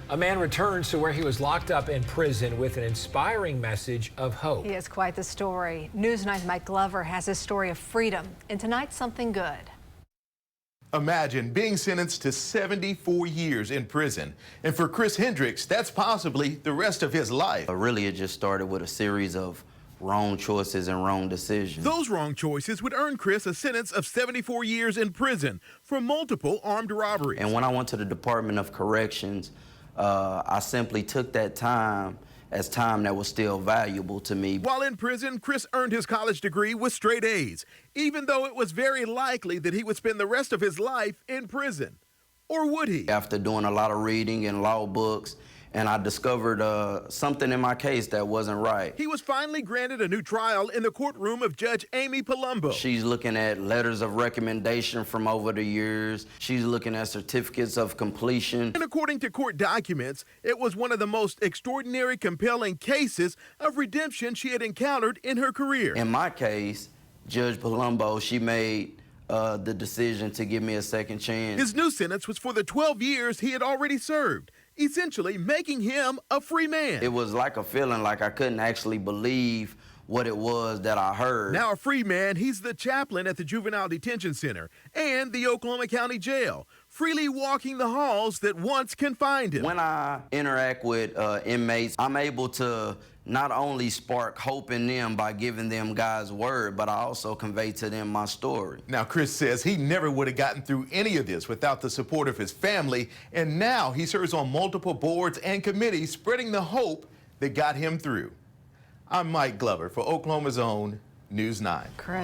A man returns to where he was locked up in prison with an inspiring message of hope. He has quite the story. News 9's Mike Glover has his story of freedom, and tonight's something good. Imagine being sentenced to 74 years in prison. And for Chris Hendricks, that's possibly the rest of his life. Really, it just started with a series of wrong choices and wrong decisions. Those wrong choices would earn Chris a sentence of 74 years in prison for multiple armed robberies. And when I went to the Department of Corrections, I simply took that time as time that was still valuable to me. While in prison, Chris earned his college degree with straight A's, even though it was very likely that he would spend the rest of his life in prison. Or would he? After doing a lot of reading and law books, and I discovered something in my case that wasn't right. He was finally granted a new trial in the courtroom of Judge Amy Palumbo. She's looking at letters of recommendation from over the years. She's looking at certificates of completion. And according to court documents, it was one of the most extraordinary, compelling cases of redemption she had encountered in her career. In my case, Judge Palumbo, she made the decision to give me a second chance. His new sentence was for the 12 years he had already served, essentially making him a free man. It was like a feeling like I couldn't actually believe what it was that I heard. Now a free man, he's the chaplain at the Juvenile Detention Center and the Oklahoma County Jail, freely walking the halls that once confined him. When I interact with inmates, I'm able to not only spark hope in them by giving them God's word, but I also convey to them my story. Now, Chris says he never would have gotten through any of this without the support of his family, and now he serves on multiple boards and committees, spreading the hope that got him through. I'm Mike Glover for Oklahoma's own News 9. Chris.